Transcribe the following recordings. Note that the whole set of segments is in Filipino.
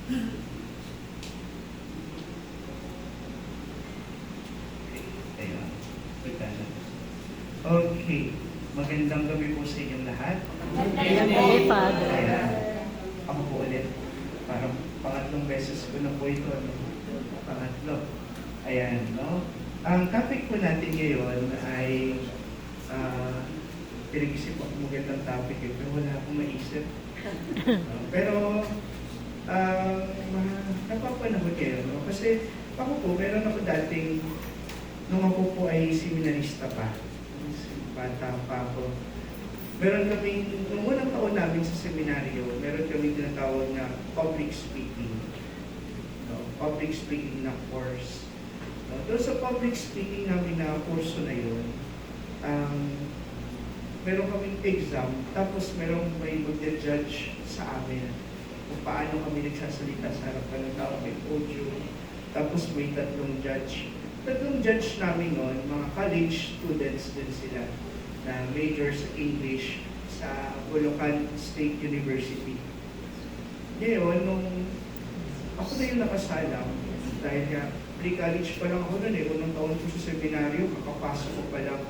Ayun. Okay. Magandang gabi po sa inyong lahat. Magandang gabi, Father. Ayan. Ako po ulit. Parang pangatlong beses ko na po ito. Pangatlo. Ayan, no? Ang topic po natin ngayon ay pinag-isip ako magandang topic pero wala akong maisip. Pero napapanahon kayo, no? Kasi ako po, meron ako dating, nung ako po ay seminarista pa, bata pa ako, meron kaming, nung unang taon namin sa seminaryo, meron kaming tinatawag na public speaking. No? Public speaking na course. No? Doon sa public speaking namin na kurso na yun, meron kaming exam, tapos may mag-judge sa amin kung paano kami nagsasalita sa harapan ng tao, may podium, tapos may tatlong judge. Tatlong judge namin noon, mga college students din sila, na major sa English sa Bulacan State University. Ngayon, nung ako na yung nakasalang, dahil nga pre-college pa lang ako noon unang taon ko sa seminaryo, kakapasok ko pa lang.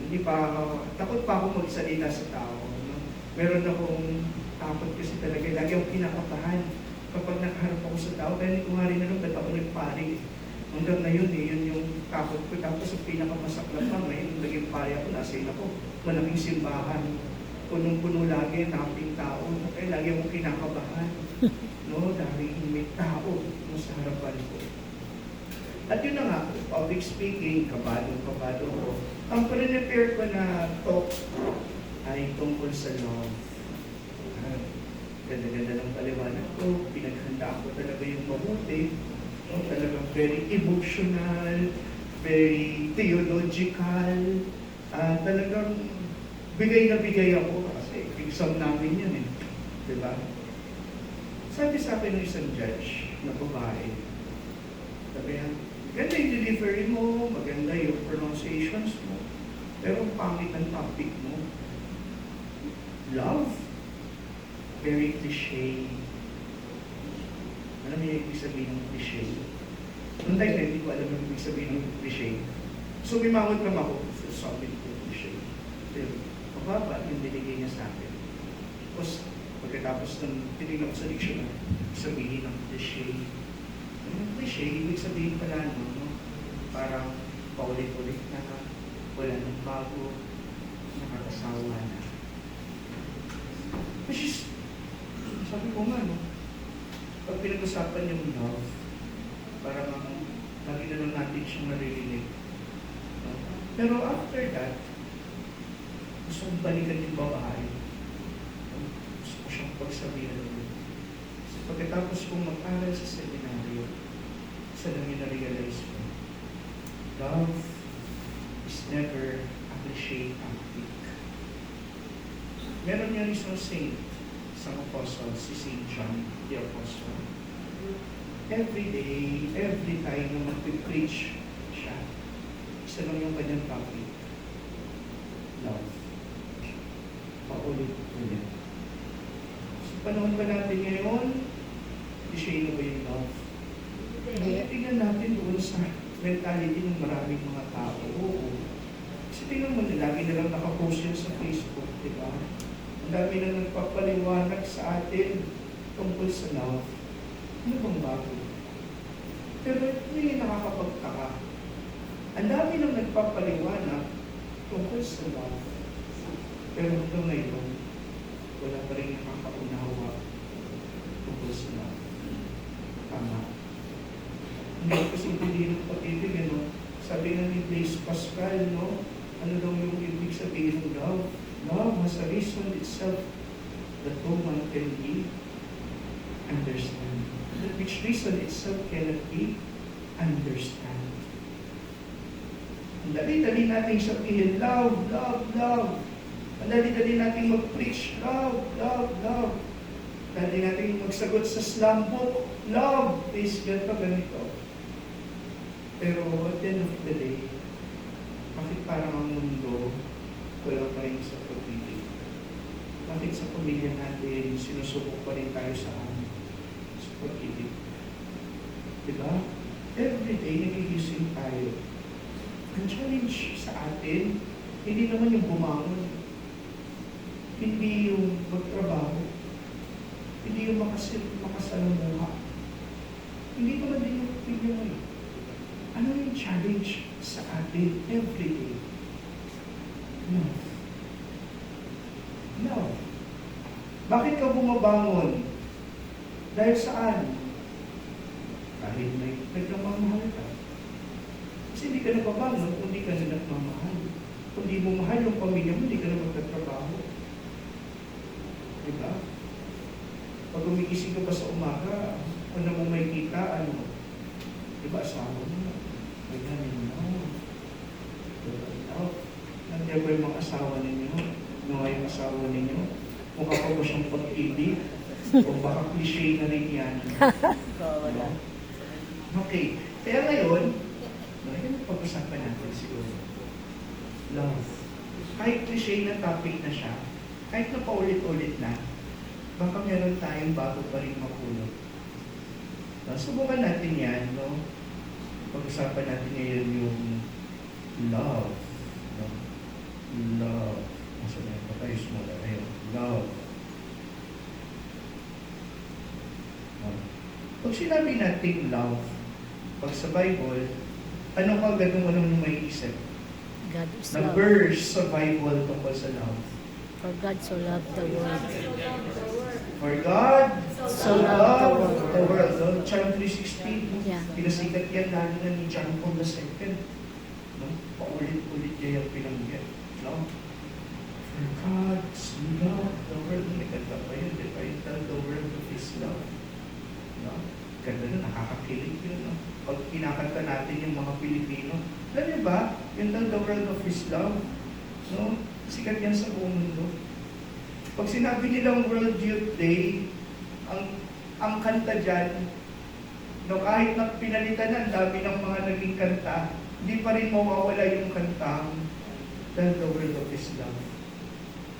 Hindi pa takot pa ako magsalita sa tao. No? Meron akong takot kasi talaga, lagi akong kinakabahan kapag nakaharap ako sa tao, dahil hindi ko nga rin alam ba't ako nagpari. Hanggang ngayon yun yung takot ko. Tapos ang pinakamasaklap pa ngayon, yung naging pari ako, nasa ako, malaking simbahan, punong-puno lagi, naping tao, kaya lagi akong kinakabahan. No? Dahil may tao sa harapan ko. At yun na nga, public speaking, kabado ko. Ang pre-prepare ko na talk ay tungkol sa love. Ganda-ganda ng paliwanag ko, pinaghanda ko talaga yung mabuti. No, talagang very emotional, very theological. Talagang bigay na bigay ako kasi exam namin yan eh. Diba? Sabi sa akin ng isang judge na babae, sabi niya, maganda yung delivery mo, maganda yung pronunciations mo, pero ang pangit ang topic mo. Love? Very cliche. Alam niyo yung ibig sabihin ng cliche? Noong time na hindi ko alam yung ibig sabihin ng cliche. So mimangot lang ako, sabi ko cliche. Pero mababa yung binigay niya sa akin. Tapos pagkatapos ng tinignan ko sa dictionary, sabihin ng cliche. Yung cliche, ibig sabihin pala no? Parang paulit-ulit na, wala nang bago, nakakasawa na. Which is, sabi ko nga, no? Pag pinag-usapan yung love, parang lagi na lang natin siyang naririnig. No? Pero after that, gusto kong balikan yung babae. Gusto ko siyang pagsabihan ulit. So, pagkatapos kong mag-aral sa seminaryo, isa lang yung na-realize ko, love is never a cliche topic. Meron niya isang saint, isang apostle, si St. John the Apostle. Every day, every time na mag-preach siya, isa lang yung kanyang topic. Love. Paulit-ulit. Sa panahon ba natin ngayon, cliche na ba yung love? Tingnan natin doon sa mentality ng maraming mga tao. Oo. Kasi tingnan mo, lagi na lang nakapost yun sa Facebook, di ba? Ang dami na nagpapaliwanag sa atin tungkol sa love. Ano bang bago? Pero hindi nakakapagtaka. Ang dami nang nagpapaliwanag tungkol sa love. Pero hanggang ngayon, wala pa rin nakakaunawa tungkol sa love. Tama. Hindi kasi intindihin ng pag-ibig, ano? Sabi nga ni Blaise Pascal, no? Ano daw yung ibig sabihin ng love? Love has a reason itself that no one can be understand. Which reason itself cannot be understand. Ang dali-dali natin sabihin, love, love, love. Ang dali-dali natin mag-preach, love, love, love. Dali natin magsagot sa slam book, love, is ganito. Pero at the end of the day, bakit parang ang mundo wala pa rin sa pag-ibig? Bakit sa pamilya natin, sinusubok pa rin tayo sa pag-ibig? Diba? Every day, nagigising tayo. Ang challenge sa atin, hindi naman yung bumangon. Hindi yung magtrabaho. Hindi yung makasalamuha. Hindi naman din yung opinion. Ano yung challenge sa atin every day? Love. Love. Bakit ka bumabangon? Dahil saan? Kahit may nagmamahal ka. Kasi hindi ka nababangon kung hindi ka na nagmamahal. Kung hindi mo mahal yung pamilya mo, hindi ka na magtatrabaho. Diba? Pag umigising ka pa sa umaga, kung na mo may kita, ano? Diba asawa mo? May ganin mo. Diba? Nandiyan ba yung mga asawa ninyo? Ano nga yung asawa ninyo? Mukha pa ba siyang pag-ibig? O baka cliche na rin yan? No? Okay. Kaya ngayon, pag-usapan natin siguro. Love. Kahit cliche na topic na siya, kahit na paulit-ulit na, baka meron tayong bago pa rin mapulot. No? Subukan natin yan, no? Pag-usapan natin ngayon yung love. No? Love. Nasa na yung tayo small. Ayun. Love. No? Pag sinabi natin love, pag sa Bible, ano ka agad mo nung may isip? God is Na love. verse sa Bible tungkol sa love. For God so loved the world. For God So loved the world. No? John 3:16. Yeah. Pinasikat yan lalo na ni John Paul II. No? Paulit-ulit niya yung pinanggit. No? For God so loved the world. Nagkanta pa yun. Di ba? Yung tell the world of His love. No? Ganda na, nakakakilig yun. No? Pag kinakanta natin yung mga Pilipino, alam niyo ba? Yung tell the world of His love. No? Sikat yan sa buong mundo. Pag sinabi nilang World Youth Day, ang kanta dyan, no, kahit na pinalitan na ang dami ng mga naging kanta, hindi pa rin mawawala yung kantang Tell the World of His Love.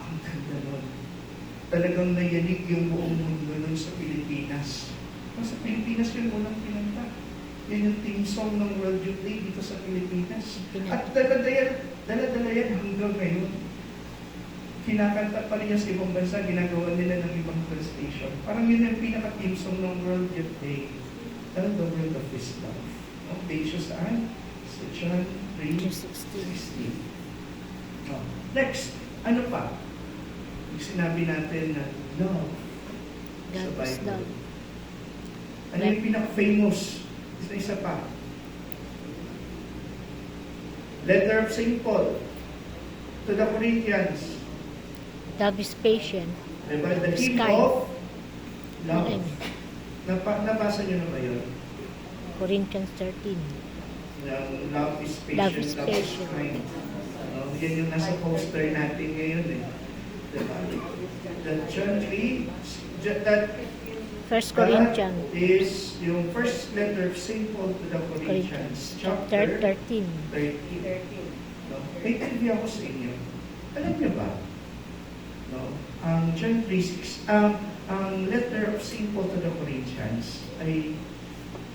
Ang ganda nun. Talagang nayanig yung buong mundo nun sa Pilipinas. Sa Pilipinas yun unang pinanta. Yan yung theme song ng World Youth Day dito sa Pilipinas. At dala-dala yan hanggang ngayon. Kinakanta pa rin yan sa ibang bansa, ginagawa nila ng ibang station. Parang yun yung pinaka-theme song ng World Youth Day. Tell the world of His love. Ang page saan? Sa John 3:16. Oh. Next, ano pa? Yung sinabi natin na love sa God is Bible. love. Ano yung pinaka-famous? Isa pa. Letter of St. Paul to the Corinthians. Love is patient. Diba? The hymn Sky. of love. Okay. Nabasa nyo na ba yun? Corinthians 13. Yung love is patient, Love is patient. kind. Yan yung nasa poster natin ngayon eh. Diba? That John 3, that 1 Corinthians that is yung first letter of St. Paul to the Corinthians, chapter 13. 13. No? May trivia ako sa inyo. Alam niyo ba? No? Ang John 3:6, ang letter of St. Paul to the Corinthians ay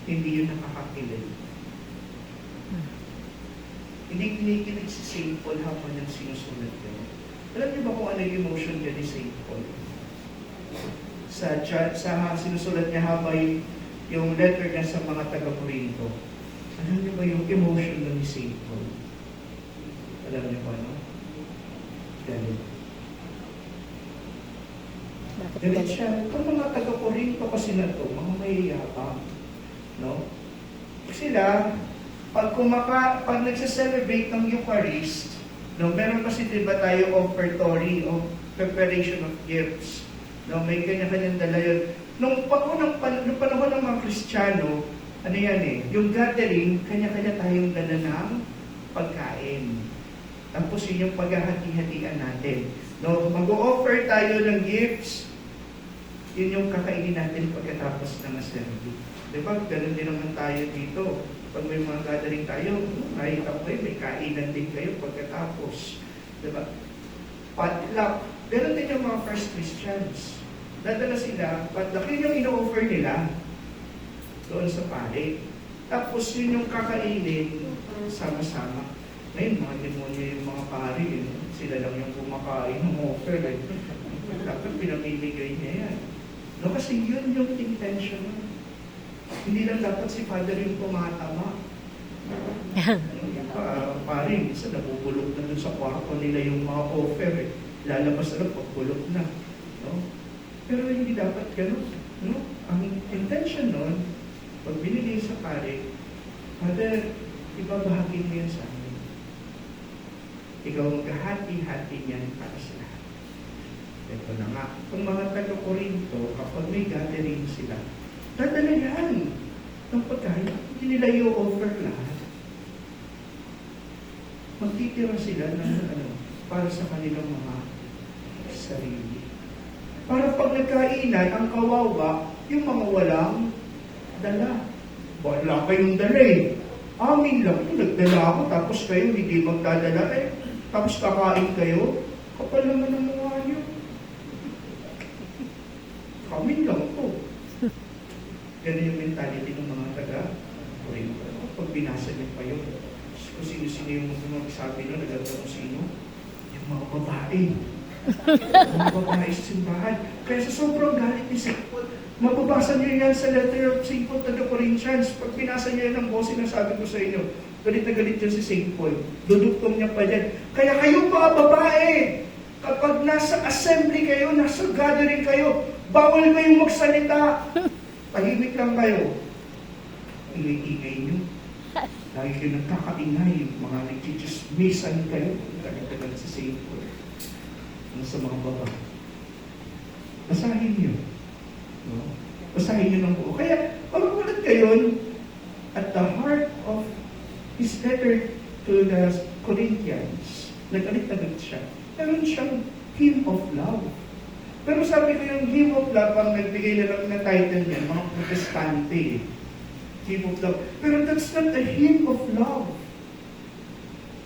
hindi yun nakakakilig. Hindi kinikilig si St. Paul habang nang sinusulat yun. Alam niyo ba kung ano yung emotion niya ni St. Paul? Sa sinusulat niya habang yung letter niya sa mga taga-Corinto. Alam niyo ba yung emotion ni St. Paul? Alam niyo ba, no? Galit. Bakit Galit galit? siya. Itong mga taga-Corinto kasi na to, mga mayayabang. No? Sila, pag nagsa-celebrate ng Eucharist, no, meron kasi diba tayo offertory o preparation of gifts. No, may kanya-kanyang dala yun. Nung panahon ng mga Kristiyano, ano yan eh, yung gathering, kanya-kanya tayong dala ng pagkain. Tapos yun yung paghahati-hatian natin. No, mag-o-offer tayo ng gifts, yun yung kakainin natin pagkatapos ng assembly. Diba? Ganun din naman tayo dito. Pag may mga gathering tayo, kahit ako may kainan din kayo pagkatapos. Diba? Potluck. Ganun din yung mga first Christians. Dadala sila, potluck. Yun yung ino-offer nila. doon sa pare. Tapos yun yung kakainin, sama-sama. Ngayon, mga demonyo yung mga pare, eh. Sila lang yung kumakain ng offer. Eh. Dapat pinamimigay niya yan. No, kasi yun yung intention. Hindi lang dapat si Father yung tumatama. Pare, minsan nabubulok na dun sa kwarto nila yung mga offer. Eh. Lalabas na lang pagbulok na. No? Pero hindi dapat gano'n. No? Ang intention nun, pag binigay sa pare, Father, ibabahagi mo yan sa amin. Ikaw maghahati-hati niyan para sa lahat. Ito na nga, kung mga taga-Korinto, kapag may gathering sila, dadala yan ng pagkain. Hindi nila i-offer lahat. Magtitira sila ng para sa kanilang mga sarili. Para pag nagkainan, ang kawawa, yung mga walang dala. Wala kayong dala eh. Amin lang ito, nagdala ako, tapos kayo hindi magdadala eh. Tapos kakain kayo, kapal naman ang mukha nyo. Kami lang ito. Ganun yung mentality ng mga taga-Korinto. Pag binasa niyo pa yun, kung sino-sino yung magsabi nun, nagagawa sino? Yung mga babae. Mga babae sa simbahan. Kaya sa sobrang galit ni St. Paul, mababasa niyo yan sa letter of St. Paul to the Corinthians. Pag binasa niyo yan ng boss, sinasabi ko sa inyo, galit na galit yan si St. Paul. Dudugtong niya pa yan. Kaya kayong mga babae, kapag nasa assembly kayo, nasa gathering kayo, bawal kayong magsalita. Tahimik lang kayo. Ingay-ingay niyo. Dahil kayo nagkakaingay, mga nagchichismisan kayo. Tagal-tagal si St. Paul. Ano sa mga baba. Basahin niyo. No? Basahin niyo ng buo. Kaya, pag-ulat kayo, at the heart of his letter to the Corinthians, nag-alit-alit siya. Meron siyang hymn of love. Pero sabi ko yung hymn of love, ang nagbigay na lang na title niya, mga protestante. Hymn of love. Pero that's not a hymn of love.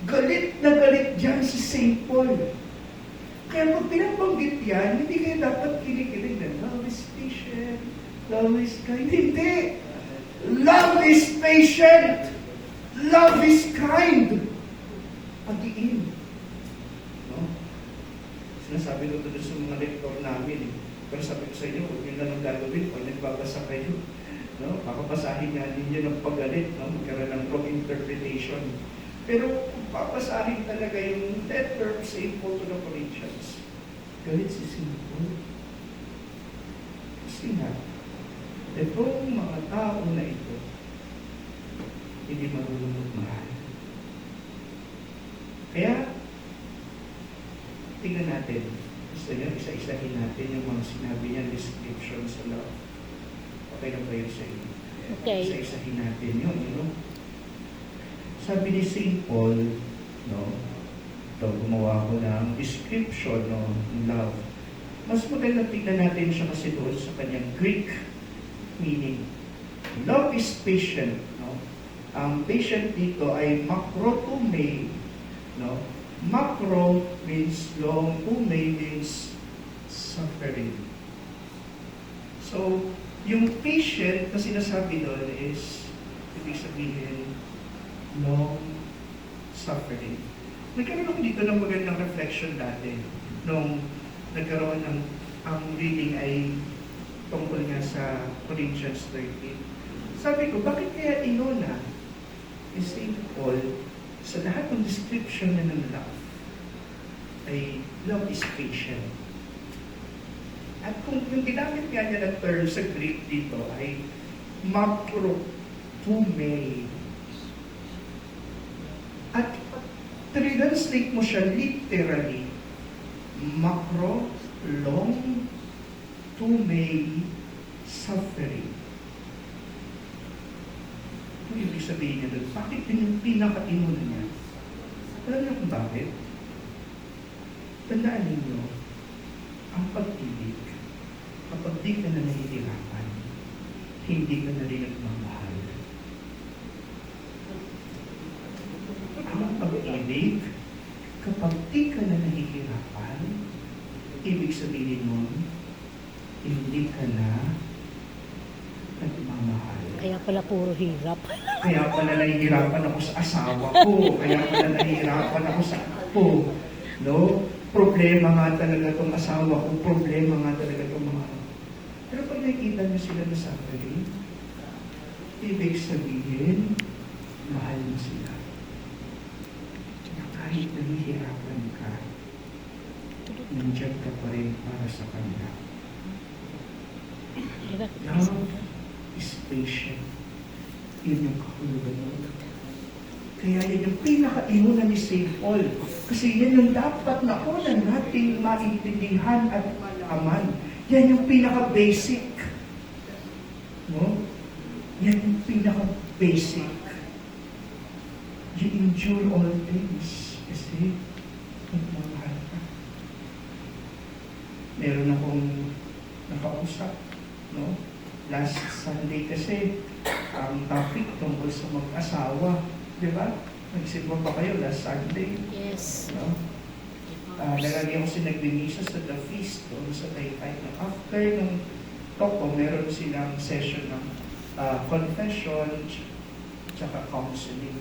Galit na galit dyan si St. Paul. Kaya pag pinabanggit yan, hindi kayo dapat kinikilig na love is patient, love is kind. Hindi! Love is patient! Love is kind! Pag-iin. No? Sinasabi ko doon sa mga lektor namin. Pero sabi ko sa inyo, huwag nyo na lang gagawin pag nagbabasa kayo. No? Baka basahin nga ninyo ng pagalit, no? Magkaroon ng wrong interpretation. Pero kung papasahin talaga yung letter of St. Paul to the Corinthians, galit si St. Paul. Kasi nga, itong mga tao na ito, hindi marunong magmahal. Kaya, tingnan natin. Gusto niyo, isa-isahin natin yung mga sinabi niya, description sa love. Okay na ba yun sa inyo? Okay. Isa-isahin natin yun, Sabi ni St. Paul, ito, gumawa ko ng description ng love. Mas maganda tignan natin siya kasi doon sa kanyang Greek meaning. Love is patient. Ang patient dito ay makrotume. Makro means long, tume means suffering. So, yung patient na sinasabi doon is, ibig sabihin, long suffering. Nagkaroon ako dito ng magandang reflection dati nung nagkaroon ng ang reading ay tungkol nga sa Corinthians 13. Sabi ko, bakit kaya inuna ni St. Paul sa lahat ng description na ng love ay love is patient. At kung yung ginamit nga niya ng term sa Greek dito ay makrotume. At translate mo siya literally, macro, long, tume, suffering. Ano yung ibig sabihin niya doon? Bakit yung pinaka-inuna niya? Alam niyo kung bakit? Tandaan ninyo, ang pag-ibig, kapag di ka na nahihirapan, hindi ka na rin nagmamahal. Ang pag-ibig, kapag di ka na nahihirapan, ibig sabihin mo, hindi ka na nagmamahal. Kaya pala puro hirap. Kaya pala nahihirapan ako sa asawa ko. Kaya pala nahihirapan ako sa apo. No? Problema nga talaga itong asawa ko. Problema nga talaga itong mga... Pero pag nakikita niyo sila na suffering, ibig sabihin, mahal mo sila. Na kahit nahihirapan ka, nandiyan ka pa rin para sa kanila. Love is patient. Yun yung kahulugan mo. Kaya yan yung pinaka-iuna ni St. Paul. Kasi yan yung dapat na una nating maintindihan at malaman. Yan yung pinaka-basic. No? Yan yung pinaka-basic. You endure all things. Kasi, magmamahal ka. Meron akong nakausap. No? Last Sunday kasi, ang topic tungkol sa mag-asawa. Di ba? Nagsimba pa kayo last Sunday. Yes. No? Nalagyan ko si nagbimisa sa The Feast doon sa Taytay. After ng talk ko, meron silang session ng confession tsaka counseling.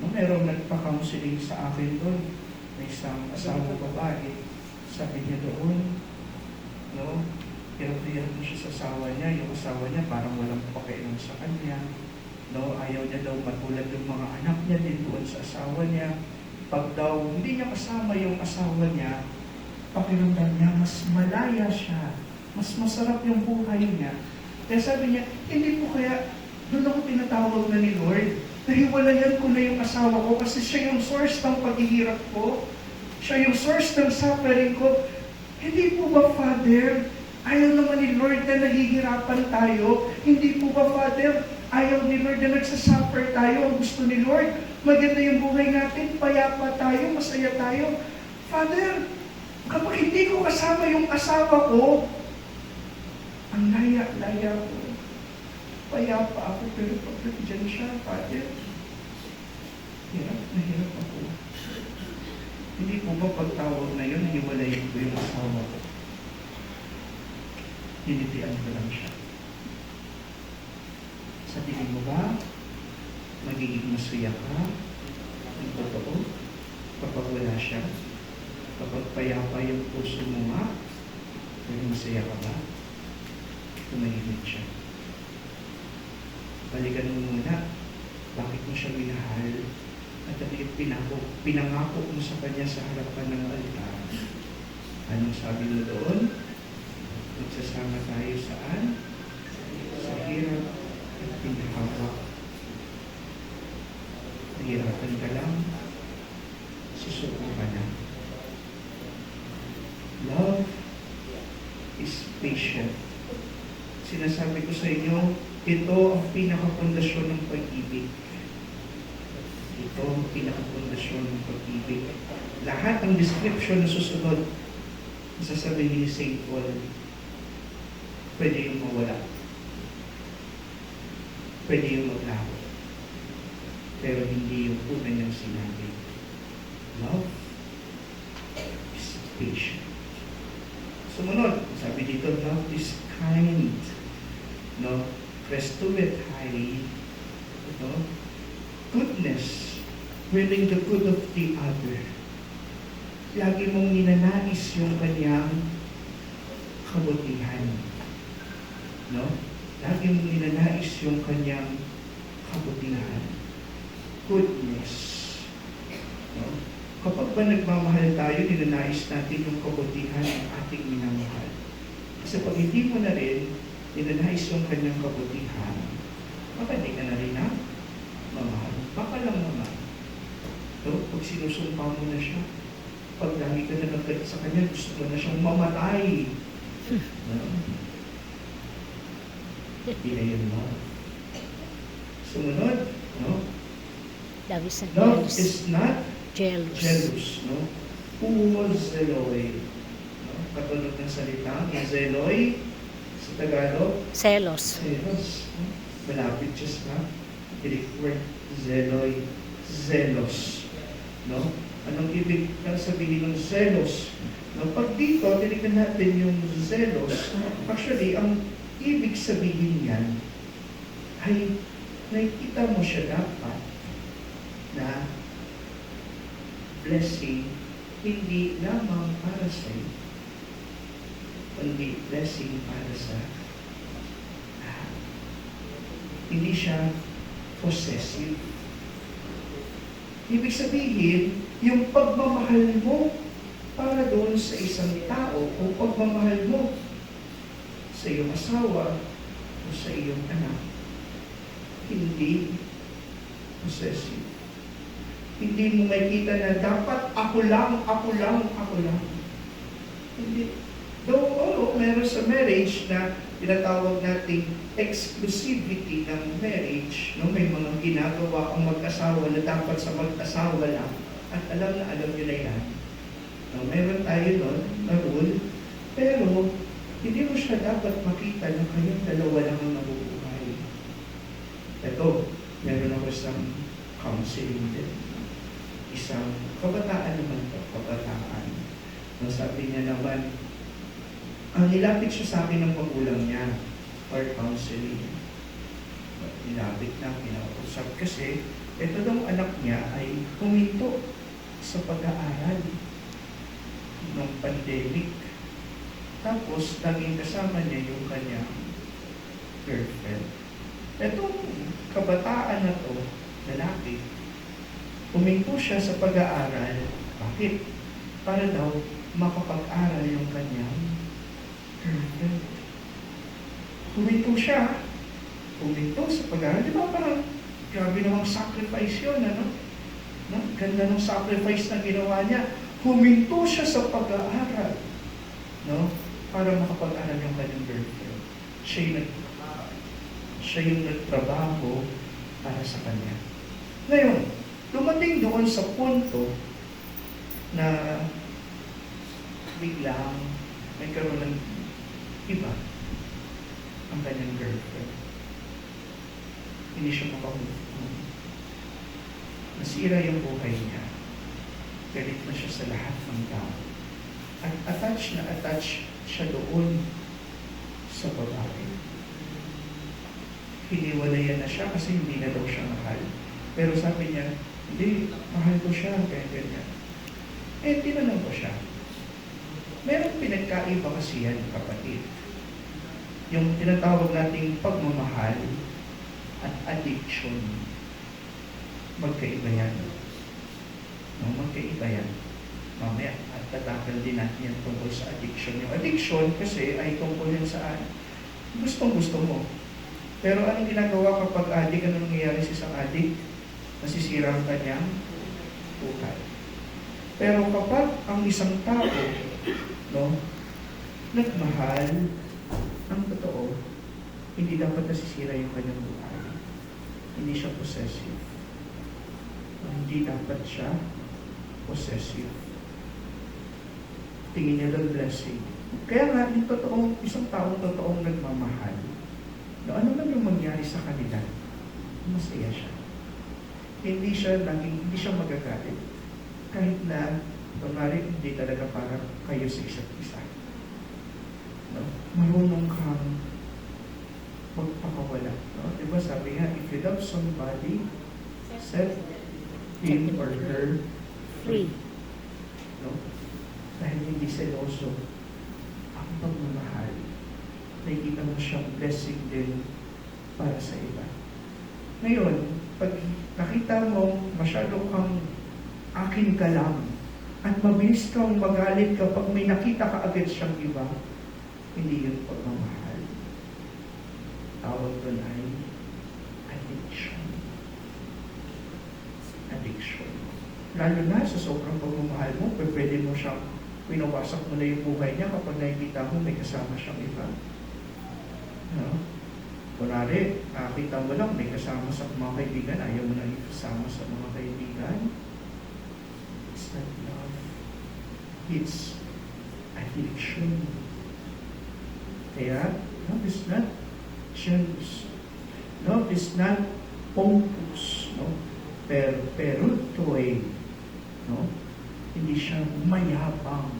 No, meron nagpa-counseling sa akin doon. May isang asawa babae. Sabi niya doon, no, hirap-hirap na siya sa asawa niya. Yung asawa niya parang walang pakialam sa kanya. No, ayaw niya daw matulad yung mga anak niya din doon sa asawa niya. Pag daw hindi niya kasama yung asawa niya, pakiramdam niya mas malaya siya. Mas masarap yung buhay niya. Kaya sabi niya, hindi po kaya doon ako tinatawag na ni Lord. Nahiwalayan ko na yung asawa ko kasi siya yung source ng paghihirap ko. Siya yung source ng suffering ko. Hindi po ba, Father, ayaw naman ni Lord na nahihirapan tayo? Hindi po ba, Father, ayaw ni Lord na nagsasuffer tayo? Ang gusto ni Lord, maganda yung buhay natin, payapa tayo, masaya tayo. Father, kapag hindi ko kasama yung asawa ko, ang laya-laya ko. Payapa ako, pero pag nandiyan siya, Father, hirap na hirap ako. Hindi po ba pagtawag na yun, hiwalayin ko yung asawa ko? Hinitian ko lang siya. Sa tingin mo ba, magiging masaya ka? Ang totoo? Kapag wala siya? Kapag payapa yung puso mo nga, maging masaya ka ba? Tumahimik siya. Balikan mo muna, bakit mo siya minahal? At ano yung pinangako mo sa kanya sa harapan ng altar? Anong sabi mo doon? Magsasama tayo saan? Sa hirap at pinahawa. Nahirapan ka lang, susuko ka na. Love is patient. Sinasabi ko sa inyo, ito ang pinakapundasyon ng pag-ibig. Ito ang pinakapundasyon ng pag-ibig. Lahat ng description na susunod, sasabihin ni St. Paul, pwede yung mawala. Pwede yung maglaho. Pero hindi yung una niyang sinabi. Love is patient. Sumunod, sabi dito, love is kind. No? Press to it highly. No? Goodness, willing the good of the other. Lagi mong ninanais yung kanyang kabutihan. No? Lagi mong ninanais yung kanyang kabutihan. Goodness. No? Kapag ba nagmamahal tayo, ninanais natin yung kabutihan ng ating minamahal. Kasi pag hindi mo na rin, ninanais yung kanyang kabutihan, baka hindi ka na rin na mamahal. Baka lang naman. So, pag sinusumpa mo na siya, pag dami ka na nagkait sa kanya, gusto mo na siyang mamatay. No? Hindi na yun, no? Sumunod, no? Love is not Love jealous. is not Jealous. jealous, no? Zeloi. No? Katulad ng salita, zeloi, sa Tagalog, Selos. zelos. No? Malapit siya sa Greek word, zeloi, zelos. No? Anong ibig sabihin ng zelos? No? Pag dito, tinignan natin yung zelos. Actually, ang ibig sabihin yan, ay nakikita mo siya dapat na blessing hindi lamang para sa iyo, kundi blessing para sa lahat. Hindi siya possessive. Ibig sabihin, yung pagmamahal mo para doon sa isang tao o pagmamahal mo sa iyong asawa o sa iyong anak, hindi possessive. Hindi mo makita na dapat ako lang. Hindi. Though, meron sa marriage na tinatawag nating exclusivity ng marriage, no? May mga ginagawa ang mag-asawa na dapat sa mag-asawa lang. At alam nyo na yan. No? Meron tayo doon na rule, pero hindi mo siya dapat makita na kayong dalawa lang ang nabubuhay. Ito, meron ako isang counseling din. Isang kabataan naman ito, kabataan. No, sabi niya naman, ang nilapit siya sa akin ng magulang niya for counseling. Nilapit na, pinausap kasi ito daw anak niya ay huminto sa pag-aaral ng pandemic. Tapos, naging kasama niya yung kanyang girlfriend. Itong kabataan na to, lalaki, huminto siya sa pag-aaral. Bakit? Para daw makapag-aral yung kanyang girlfriend. Huminto siya. Huminto sa pag-aaral. Di ba parang grabe namang sacrifice yun, ano? No? Ganda ng sacrifice na ginawa niya. Huminto siya sa pag-aaral. No? Para makapag-aral yung kanyang girlfriend. Siya yung nagtrabaho para sa kanya. Ngayon, dumating doon sa punto na biglang may karoon ng iba ang kanyang girlfriend. Hindi siya makamove on. Nasira yung buhay niya. Galit na siya sa lahat ng tao. At attach siya doon sa babae. Hiniwalayan na siya kasi hindi na daw siya mahal. Pero sabi niya, hindi, mahal ko siya, kaya ganyan. Tinanong ko siya. Merong pinagkaiba kasi yan, kapatid. Yung tinatawag nating pagmamahal at addiction. Magkaiba yan. No, magkaiba yan. Mamaya, at tatakal din natin yan tungkol sa addiction. Yung addiction kasi ay tungkol yan saan? Gustong-gusto mo. Pero anong ginagawa kapag addict? Anong nangyayari sa isang addict? Nasisira ang kanyang buhay. Pero kapag ang isang tao, no, nagmahal, ang totoo, hindi dapat nasisira yung kanyang buhay. Hindi siya possessive. Hindi dapat siya possessive. Tingin niya lang blessing. Kaya nga, yung totoong, isang taong totoong nagmamahal, no, ano man yung mangyari sa kanila, masaya siya. Hindi siya magagalit. Kahit na, kunwari, hindi talaga para kayo sa isa't isa. No? Marunong kang magpakawala. No? Diba sabi nga, if you love somebody, set him or her free. No? Dahil hindi seloso ang pagmamahal. Nakikita mo siyang blessing din para sa iba. Ngayon, pag nakita mo masyado kang akin ka lang at mabilis kang magalit kapag may nakita ka agad siyang iba, hindi yun pagmamahal. Tawag doon ay addiction. Addiction. Lalo na sa sobrang pagmamahal mo, pwede mo siyang pinawasak mo na yung buhay niya kapag nakikita mo may kasama siyang iba. No? Kunwari, nakakita mo lang, may kasama sa mga kaibigan, ayaw mo na kasama sa mga kaibigan. It's not love. It's addiction. Kaya, love is not jealous. Love is not pompous. No? Pero toy. No? Hindi siya mayabang.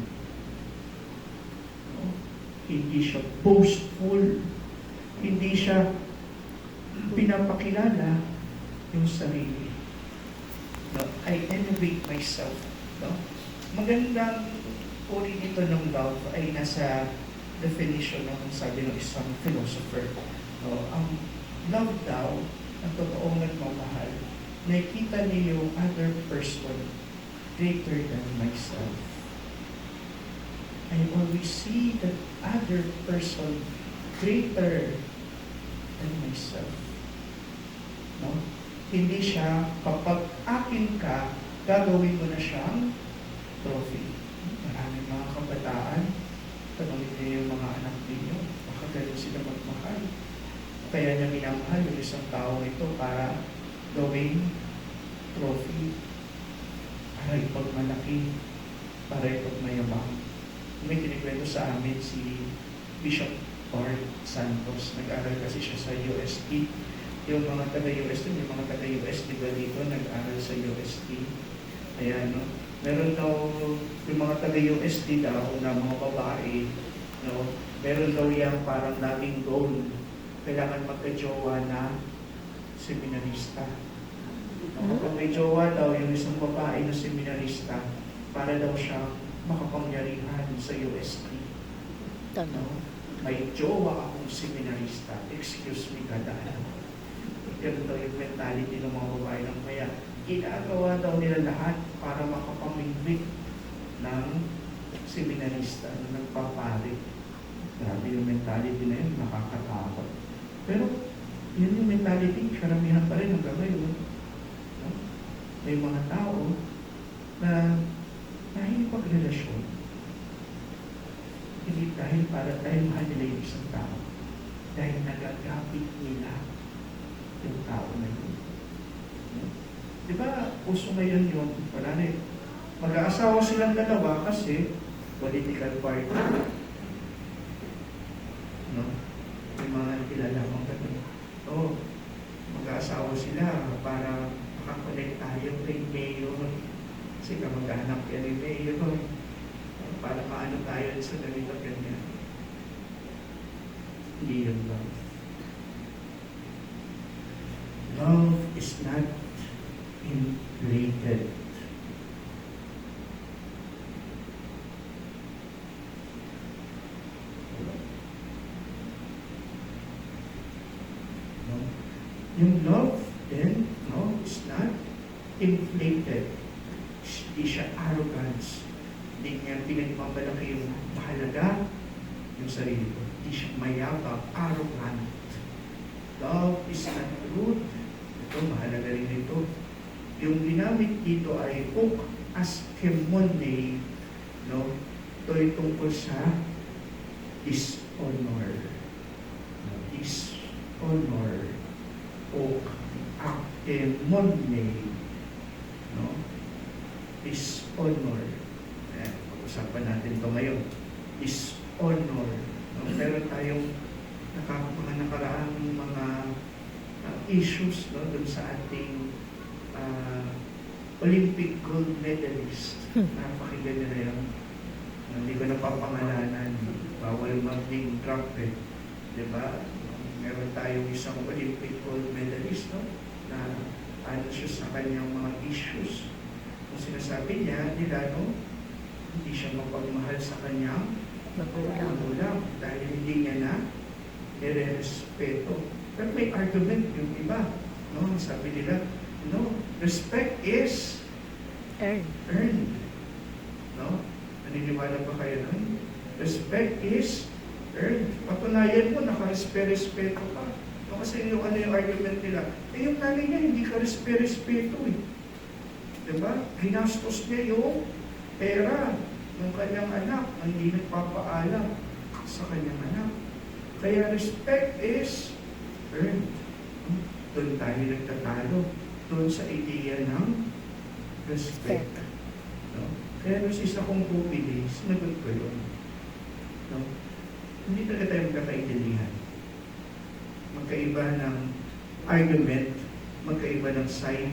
No? Hindi siya boastful. Hindi siya pinapakilala yung sarili. No? I elevate myself. No? Magandang uri dito ng love ay nasa definition ng sabi ng isang philosopher. No? Ang love daw, ang totoong nagmamahal, nakikita niyo yung other person greater than myself. I always see that other person greater than myself. No? Hindi siya, kapag akin ka, gagawin mo na siyang trophy. Maraming mga kabataan, tanongin niyo yung mga anak ninyo, baka ganun sila magmahal. Kaya niya minamahal yung isang tao ito para gawing trophy, para ipagmalaki, para ipagmayabang. May kinikwento sa amin si Bishop Bart Santos. Nag-aral kasi siya sa UST. Yung mga taga-UST, yung mga taga-UST ba dito, nag-aral sa UST. Ayan, no? Meron daw, yung mga taga-UST daw na mga babae, no? Meron daw yung parang daming goal. Kailangan magka-jowa na seminarista. No? Kapag may jowa daw, yung isang babae na seminarista, para daw siya makapangyarihan sa UST. No? May jowa akong seminarista. Excuse me, kadaan. Ganun daw yung mentality ng mga babae ng kaya ginagawa daw nila lahat para makapamigwit ng seminarista na nagpapari. Grabe yung mentality na yun, nakakatakot. Pero yun yung mentality, karamihan pa rin hanggang ngayon. No? May mga tao na nakikipagrelasyon. Hindi dahil mahal nila yung isang tao. Dahil nagagapit nila yung tao na yun. Di ba, uso ngayon yun, wala na eh. Mag-aasawa silang dalawa kasi political party. No? May mga kilala kong ganun. Oo, mag-aasawa sila para makakonect tayo kay Mayor. Kasi kamag-anak yan ni Mayor. Para maano tayo sa ganito ganyan. Hindi yun lang. Love is not inflated. No? Yung love then, no, is not inflated. Hindi siya arrogance. Hindi niya pinagmamalaki yung mahalaga yung sarili ko. Hindi siya mayabang, arrogant. Love is not rude. Ito, mahalaga rin ito. Yung ginamit dito ay hook as kemone, no? Ito ay tungkol sa dishonor. Dishonor. Hook akemone, no? Dishonor. Ayan, pag-usapan natin ito ngayon. Dishonor. No? Meron tayong mga nakaraang mga issues, no, dun sa ating Olympic gold medalist. Napakinggan nyo na yun. Hindi ko napapangalanan. Bawal mag-name drop eh. Diba? Meron tayong isang Olympic gold medalist, no, na ano siya sa kanyang mga issues. Kung sinasabi niya, no, hindi siya mapagmahal sa kanyang magulang dahil hindi niya na nire-respeto. Pero may argument yung iba. No? Sabi nila, no, respect is earned. No? Naniniwala ba kayo nun? Respect is earned. Patunayan mo, naka-respeto ka. No? Kasi yung ano yung argument nila, yung nanay niya, hindi ka respeto eh. Diba? Ginastos niya yung pera ng kanyang anak, hindi nagpapaalam sa kanyang anak. Kaya respect is earned. Doon tayo nagtatalo. Doon sa idea ng respect. No? Kaya nung isa kong pupili, sinagot ko yun. No? Hindi talaga tayo magkakaintindihan. Magkaiba ng argument, magkaiba ng side,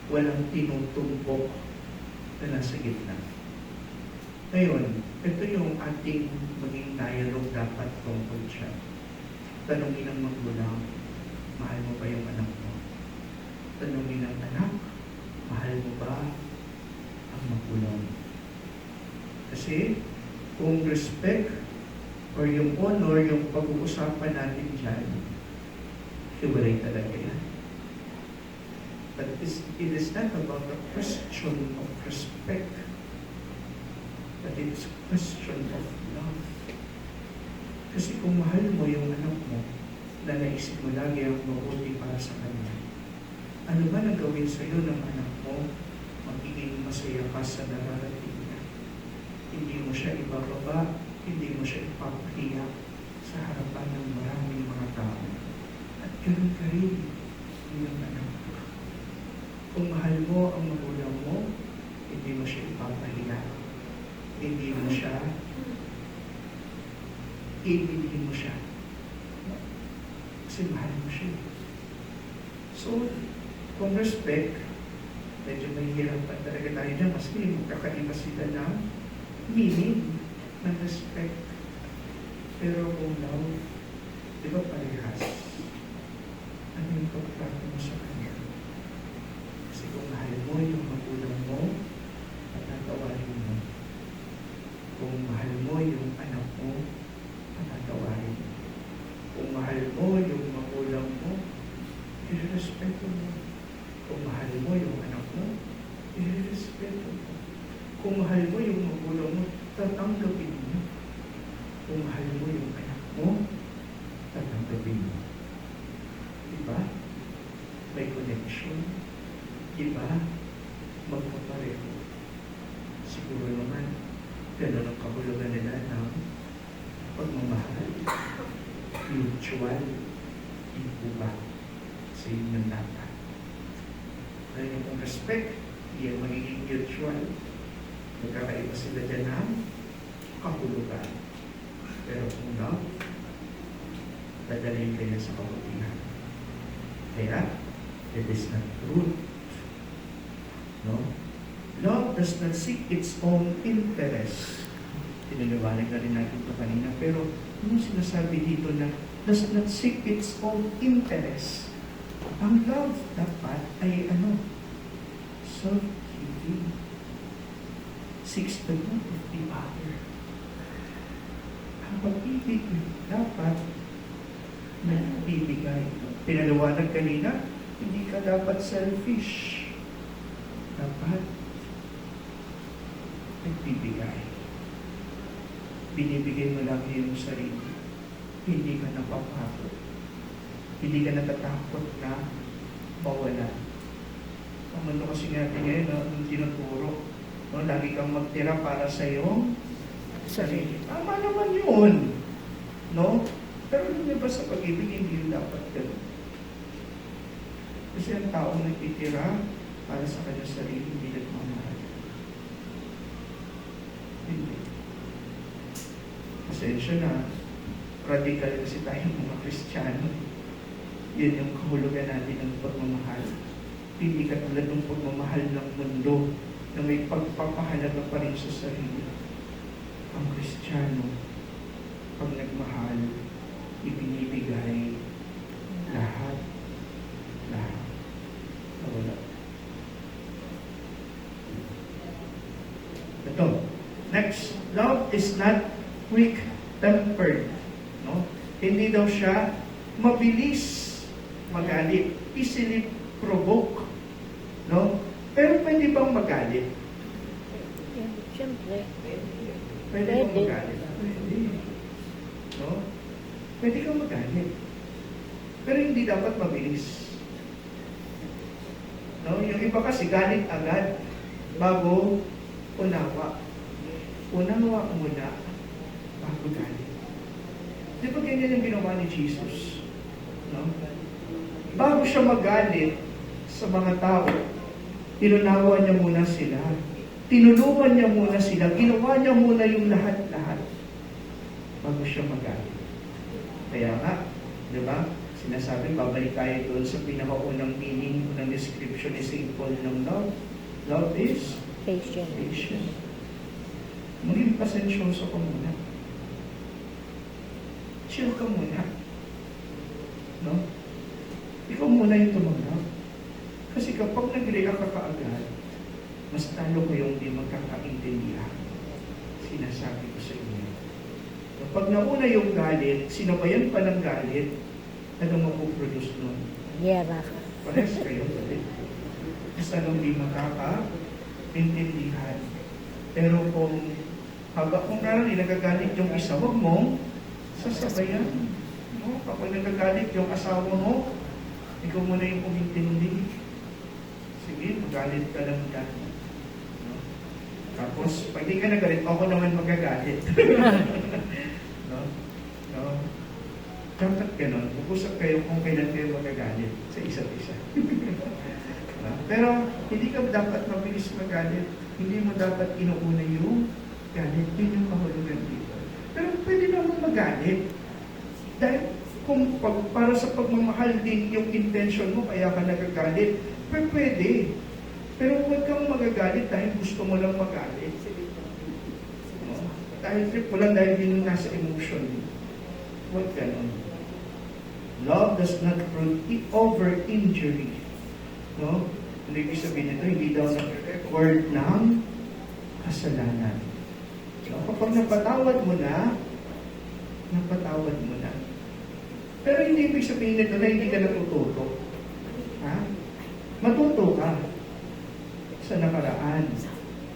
walang tinutumpok na nasa gitna. Ngayon, ito yung ating maging dialogue dapat tungkol siya. Tanungin ng magulang, Mahal mo ba yung anak mo? Tanungin ang anak, mahal mo ba ang magulang? Kasi kung respect or yung honor, yung pag-uusapan natin dyan, hiwalay talaga yan. But it is not about a question of respect, but it's a question of love. Kasi kung mahal mo yung anak mo, na naisip mo lagi ang mabuti para sa kanya, ano man ang gawin sa iyo ng anak mo, magiging masaya ka sa nararating niya. Hindi mo siya ibababa, hindi mo siya ipapahiya sa harapan ng maraming mga tao. At ganoon ka rin yung anak mo. Kung mahal mo ang magulang mo, hindi mo siya ipapahiya. Hindi mo siya, iibigin mo siya. Kasi mahal mo siya. So, kung respect, medyo mahihirapan talaga tayo dyan. Maski magkakaiba sila ng meaning ng respect. Pero kung love, di ba parehas? Ano yung pagtrato mo sa kanya? Kasi kung mahal mo yung magulang mo, patatawarin mo. Kung mahal mo yung anak mo, patatawarin mo. Kung mahal mo yung magulang mo, i-respeto mo. Kung mahal mo yung anak mo, i-respeto mo. Kung mahal mo yung magulang mo, tatanggapin mo. Kung mahal mo yung anak mo, tatanggapin mo. Diba? May connection. Diba? Magpapareho. Siguro naman, gano'n ang kahulugan nila ng pagmamahal. Mutual. Hindi ba? Sa inyong dapat. Dahil yung respect, hindi yan magiging mutual. Magkakaiba sila dyan ng kahulugan. Pero kung love, dadalhin kayo sa kabutihan. Kaya, it is not truth. No? Love does not seek its own interest. Tinaliwanag na rin natin ito kanina. Pero, ano sinasabi dito na does not seek its own interest? Ang love dapat ay self-giving. Seeks the good of the other. Ang pag-ibig dapat nagbibigay. Pinaliwanag kanina, hindi ka dapat selfish. Dapat nagbibigay. Binibigay mo lang yung sarili. Hindi ka napapagod. Hindi ka natatakot na mawala. Ang mundo kasi natin ngayon, ang tinuturo, lagi kang magtira para sa iyong sarili. Tama naman yun. No? Pero hindi ba sa pag-ibig, hindi yun dapat gano'n. Kasi ang taong nagtitira para sa kanyang sarili, hindi nagmamahal. Hindi. Pasensya na, radical kasi tayong mga Kristiyano. Yun yung kahulugan natin ng pagmamahal. Hindi katulad ng pagmamahal ng mundo na may pagpapahalaga pa rin sa sarili. Ang Kristiyano, pag nagmahal, ibinibigay lahat. Lahat. Nawala. Ito. Next. Love is not quick-tempered. No? Hindi daw siya mabilis magalit. Easily provoke. No? Pero pwede bang magalit? Siyempre. Pwede bang magalit? Pwede. No? Pwede kang magalit. Pero hindi dapat mabilis. No? Yung iba kasi galit agad bago unawa. Unawa muna bago galit. Di ba ganyan yung ginawa ni Jesus? No? Bago siya magalit sa mga tao, tinunawa niya muna sila. Tinulungan niya muna sila. Ginawa niya muna yung lahat-lahat bago siya magalit. Kaya nga, di ba? Sinasabi, babalik tayo doon sa pinakaunang meaning, unang description ni St. Paul ng love. Love is Patient. patient. Maging pasensyoso ka muna. Chill ka muna. No? ikaw muna yung tumanggap. Kasi kapag nag-react ka kaagad, mas talo kayong di magkakaintindihan. Sinasabi ko sa inyo. Kapag nauna yung galit, sinabayan pa ng galit, ano mapuproduce nun? Yera. Pares kayo galit. Basta nung di magkakaintindihan. Pero kung narinig nagagalit yung isa, huwag mong sasabayan. No? Kapag nagagalit yung asawa mo, ikaw muna yung umintindi. Sige, magalit ka lang dyan. No? Tapos, pag di ka nagalit, ako naman magagalit. No? No? Dapat ganon. Mag-usap kayo kung kailan kayo magagalit sa isa't isa. No? Pero, hindi ka dapat mabilis magalit. Hindi mo dapat inuuna yung galit. Yun yung kahulugan dito. Pero pwede naman magalit. Dahil kung para sa pagmamahal din yung intention mo, kaya ka nagagalit, pwede. Pero huwag kang magagalit dahil gusto mo lang magalit. No? Dahil trip mo lang dahil yun nasa emotion. Huwag ganon. Love does not over injury. No? Ano ibig sabihin nito? Hindi daw nag-record ng kasalanan. No? Kapag napatawad mo na, napatawad mo na. Pero hindi ibig sabihin nito na hindi ka natututo. Ha? Matuto ka sa nakaraan.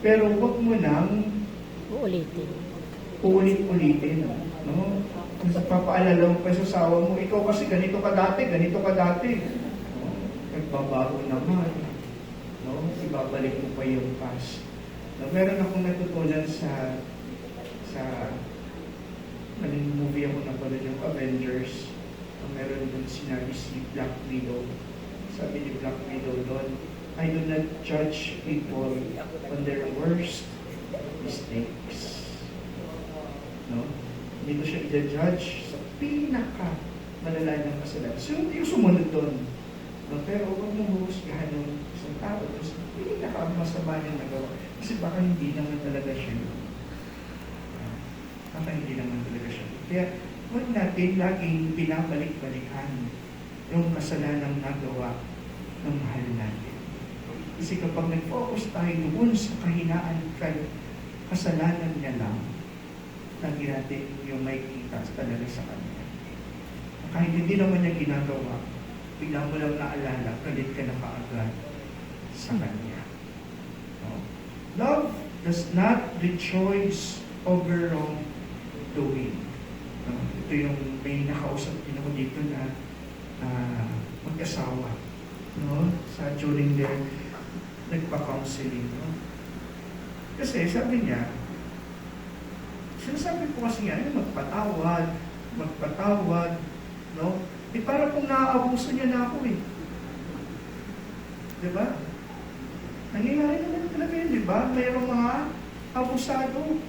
Pero huwag mo nang uulit-ulitin. No? Papaalala mo pa sa asawa mo, ikaw kasi ganito ka dati. No? Nagbabago naman. No? Ibabalik mo pa yung past. No? Meron akong natutunan sa maling movie ako napanood yung Avengers. Meron doon sinabi si Black Widow. Sabi ni Black Widow doon, I do not judge people on their worst mistakes. No? Hindi ko siya i-judge sa pinaka-malala ng kasalanan. So, yung sumunod doon. No? Pero huwag mong huhusgahan yung isang tao. Pinaka-masama niyang nagawa. Kasi baka hindi naman talaga siya. Kaya, huwag natin laging binabalik-balikan yung kasalanang nagawa ng mahal natin. Kasi kapag nag-focus tayo doon sa kahinaan kasalanan niya lang, lagi natin yung may kita talaga sa kanya. Kahit hindi naman niya ginagawa, bigla mo lang naalala, galit ka na kaagad sa kanya. No? Love does not rejoice over wrongdoing. No? Ito yung may nakausap din ako dito na mag-asawa. No? During their nagpa-counseling. No? Kasi sabi niya, sinasabi ko kasi nga, magpatawad, no? Para kung naaabuso niya na ako eh. Diba? Nangyayari naman talaga yun, diba? Mayroong mga abusado.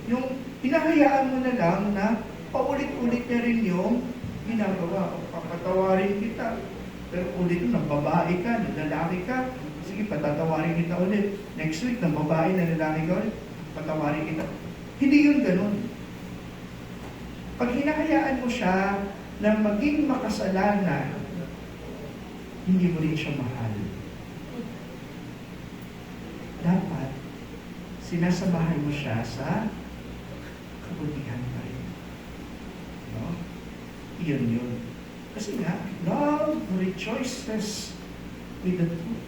Yung hinahayaan mo na lang na paulit-ulit na rin yung ginagawa. Papatawarin kita. Pero ulit ng babae ka, ng lalaki ka, sige, patatawarin kita ulit. Next week, ng babae, ng lalaki ka ulit, patawarin kita. Hindi yun ganun. Pag hinahayaan mo siya na maging makasalanan, hindi mo rin siya mahal. Dapat, sinasamahan mo siya sa kabutihan pa rin. No? Iyon yun. Kasi nga, love rejoices with the truth.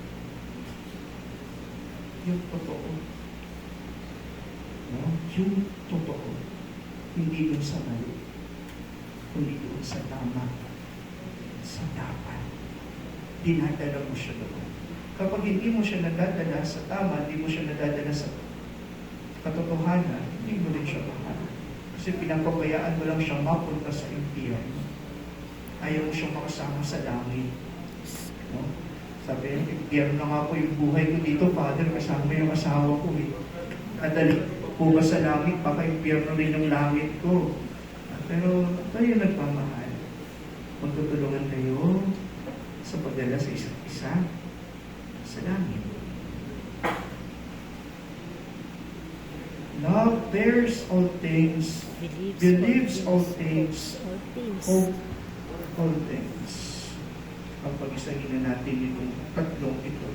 Yung totoo. No? Yung totoo. Hindi dun sa mali. Kundi dun sa tama. Sa dapat. Dinadala mo siya doon. Kapag hindi mo siya nadadala sa tama, hindi mo siya nadadala sa katotohanan, hindi mo rin siya mahal. Kasi pinapabayaan mo lang siyang mapunta sa impyerno. Ayaw mo siyang makasama sa langit. No? Sabi niya, impyerno na nga po yung buhay ko dito, Father, kasama yung asawa ko eh. Nadali po ba sa langit, baka impyerno rin yung langit ko. Pero tayo nagmamahal. Magtutulungan tayo sa pagdala sa isa't isa sa langit. Love bears all things, believes all things, hope all things. ang pag-isangin na natin itong tatlong ito.